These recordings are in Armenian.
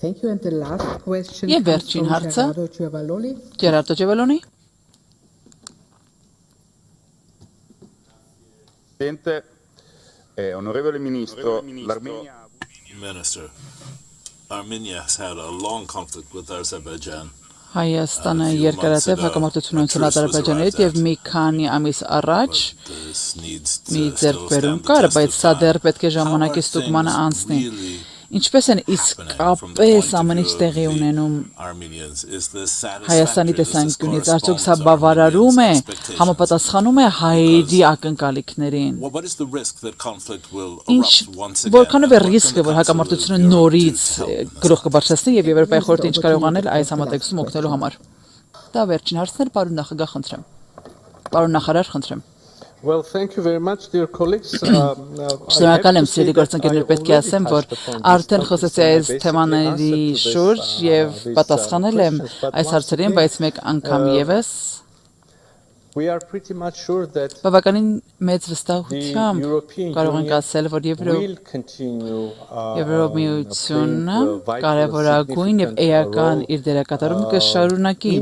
Thank you. And the last question Եվ comes վերջին from հարցը Gerardo Giovalloni. Ջերարդո Ջևելոնի Presidente, onorevole Ministro, l'Armenia... Minister, Armenia has had a long conflict with Azerbaijan. Հայաստանը երկարատև հակամարտություն ունեցել Ադրբեջանի հետ եւ մի քանի ամիս առաջ մի ձեռքբերում կար, բայց սա դեռ պետք է ժամանակի ստուգմանը անցնի։ Ինչպես են իսկապես ամեն ինչ տեղի ունենում Հայաստանի տեսանկյունից, արդյոք սա բավարարում է, համապատասխանում է հայերի ակնկալիքներին։ Որքանով է ռիսկը, որ հակամարտությունը նորից գլուխ կբարձրացնի եւ Եվրոպայի խորհուրդը ինչ կարող անել այս համատեքստում օգնելու համար։ Դա վերջին հարցն էր, պարոն նախագահ, խնդրեմ։ Պարոն նախարար, խնդրեմ։ Well, thank you very much, dear colleagues. Շնորհակալ եմ, սիրելի գործընկերներ, պետք է ասեմ, որ արդեն խոսեցի այս թեմաների շուրջ եւ պատասխանել եմ այս հարցերին, բայց մեկ անգամ եւս We are pretty much sure that բավականին մեծ վստահությամբ կարող ենք ասել, որ Եվրոմիությունը կարևորագույն եւ էական իր դերակատարումը կշարունակի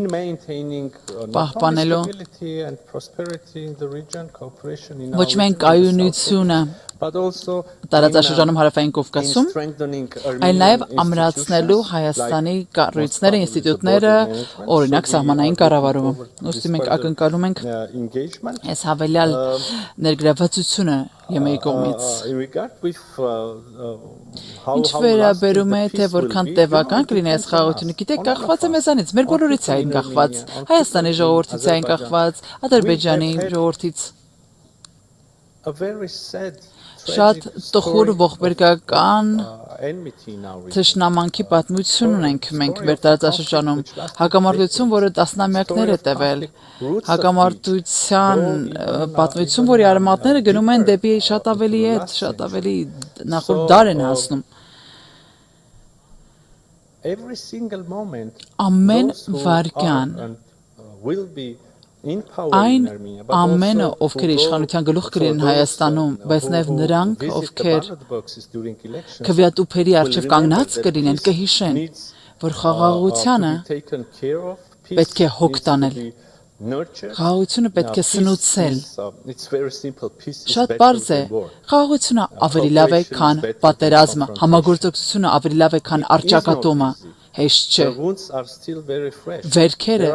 պահպանելու ոչ միայն կայունությունը տարածաշրջանում հարավային Կովկասում, այլ նաև ամրացնելու Հայաստանի կառույցները, ինստիտուտները, օրինակ սահմանային կառավարումը։ Ուստի մենք ակնկալում ենք այս հավելյալ ներգրավվածությունը ԵՄ-ի կողմից։ Ինչ վերաբերում է, թե որքան տևական կլինի այս խաղաղությունը, գիտեք, կախված է մեզանից, մեր բոլորից է այն կախված, Հայաստանի ժողովրդից է այն կախված, Ադրբեջանի ժողովրդից։ Շատ տխուր ողբերգական թշնամանքի պատմություն ունենք մենք մեր տարածաշրջանում, հակամարտություն, որը տասնամյակներ է տևել, հակամարտության պատմություն, որի արմատները գնում են դեպի շատ ավելի ետ, շատ ավելի նախորդ դար են հասնում։ Ամեն վայրկյան այն ամենը, ովքեր իշխանության գլուխ կլինեն Հայաստանում, բայց նաև նրանք, ովքեր քվեատուփերի առջև կանգնած կլինեն, կհիշեն, որ խաղաղությանը պետք է հոգ տանել, խաղաղությունը պետք է սնուցել։ Շատ պարզ է, խաղաղությունը ավելի լավ է, քան պատերազմը, համագործակցությունը ավելի լավ է, քան առճակատումը, հեշտ չէ։ Վերքերը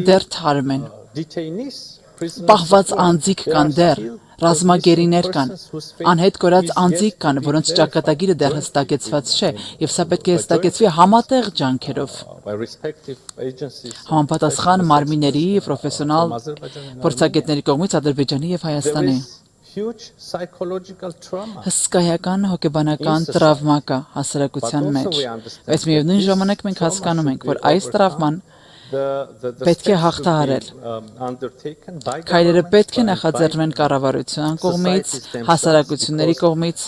դեռ թարմ են։ Պահված անձիկ կան դեռ, ռազմագերիներ կան, անհետ կորած անձիկ կան, որոնց ճակատագիրը դեռ հստակեցված չէ, եւ սա պետք է հստակեցվի համատեղ ջանքերով։ Համապատասխան մարմինների, պրոֆեսիոնալ փորձագետների կողմից Ադրբեջանի եւ Հայաստանի։ Հսկայական հոգեբանական տրավմա կա հասարակության մեջ, բայց միևնույն ժամանակ մենք հասկանում ենք, որ այս տրավման պետք է հաղթահարել։ Քայլերը պետք է նախաձեռնվեն կառավարության կողմից, հասարակությունների կողմից,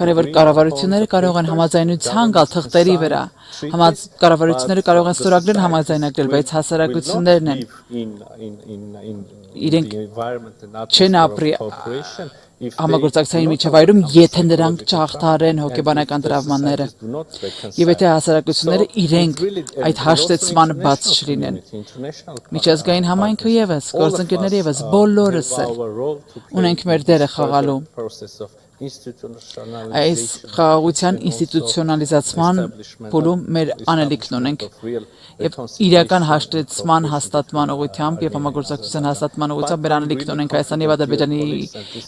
քանի որ կառավարությունները կարող են համաձայնության գալ թղթերի վրա, կառավարությունները կարող են ստորագրել համաձայնագրել, բայց հասարակություններն են իրենք չեն ապրի համագործակցային միջավայրում, եթե նրանք չհաղթահարեն հոգեբանական տրավմաները, եւ եթե հասարակությունները իրենք այդ հաշտեցման բաց չլինեն։ Միջազգային համայնքը եւս, գործընկերները եւս, բոլորս ունենք մեր դերը խաղալու այս խաղաղության ինստիտուցիոնալիզացման փուլում մեր անելիքն ունենք եւ իրական հաշտեցման հաստատման ուղղությամբ եւ համագործակցության հաստատման ուղղությամբ մեր անելիքն ունենք Հայաստանի եւ Ադրբեջանի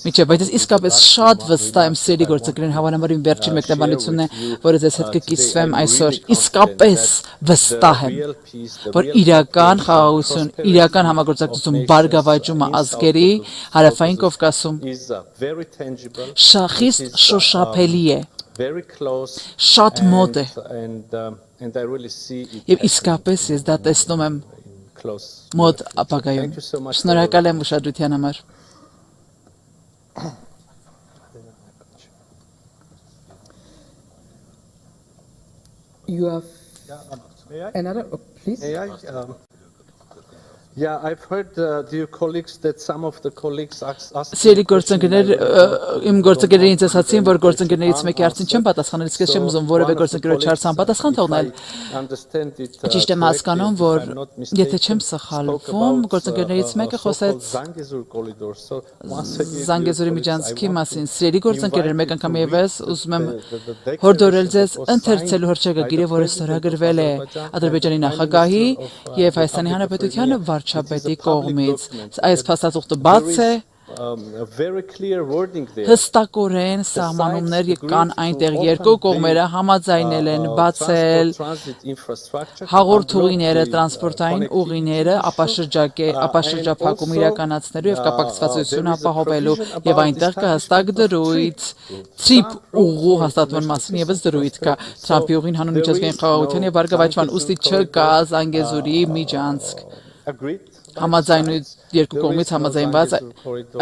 միջեւ, բայց իսկապես շատ վստահ եմ սերի գործընկերին հավանաբար իմ վերջին մեկնաբանությունն է, որը ձեզ հետ կկիսվեմ այսօր, իսկապես վստահ եմ, որ իրական խաղաղություն, իրական համագործակցություն, բարգավաճումը ազգերի հարավային Կովկասում խիստ շոշափելի է, շատ մոտ է, եւ իսկապես ես դա տեսնում եմ մոտ ապագայում։ Շնորհակալ եմ ուշադրության համար։ You have another, please. Yeah, I've heard, dear colleagues, that some of the colleagues asked Սիրելի գործընկերներ, իմ գործընկերներին ասացին, որ գործընկերներից մեկի հարցին չեմ պատասխանել, իսկ ես չեմ ուզում որևէ գործընկերոջ հարց անպատասխան թողնել։ Ճիշտ եմ հասկանում, որ եթե չեմ սխալվում, գործընկերներից մեկը խոսեց Զանգեզուրի միջանցքի մասին։ Սիրելի գործընկերներ, մեկ անգամ եւս ուզում եմ հորդորել ձեզ ընթերցելու հռչակագիրը, որը ստորագրվել է Ադրբեջանի նախագահի եւ Հայաստանի Հանրապետության վարչապետի կողմից։ Այս փաստաթուղթը բաց է, հստակորեն սահմանումներ կան այնտեղ, երկու կողմերը համաձայնել են բացել հաղորդուղիները, տրանսպորտային ուղիները ապաշրջափակում իրականացնելու եւ կապակցվածություն ապահովելու եւ այնտեղ կա հստակ դրույթ TRIP ուղու հաստատման մասին եւս դրույթ կա Թրամփի ուղին հանուն միջազգային խաղաղության եւ բարգավաճման ուստի չկա Զանգեզուրի միջանցք երկու կողմից համաձայնված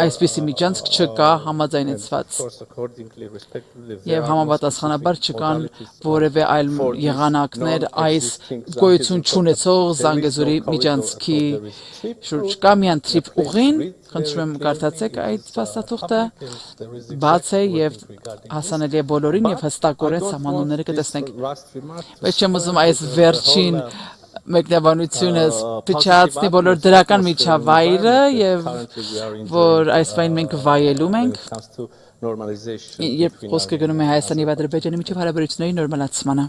այսպիսի միջանցք չկա համաձայնեցված եւ համապատասխանաբար չկան որևէ այլ եղանակներ այս գոյություն չունեցող Զանգեզուրի միջանցքի շուրջ կա միայն TRIP ուղին խնդրում եմ կարդացեք այդ փաստաթուղթը բաց է եւ հասանելի է բոլորին եւ հստակորեն սահմանումները կտեսնենք բայց չեմ ուզում այս վերջին մեկնաբանությունը փչացնի բոլոր դրական միջավայրը եւ որ այս բանը մենք վայելում ենք երբ խոսքը գնում է Հայաստանի եւ Ադրբեջանի միջև հարաբերությունների նորմալացմանը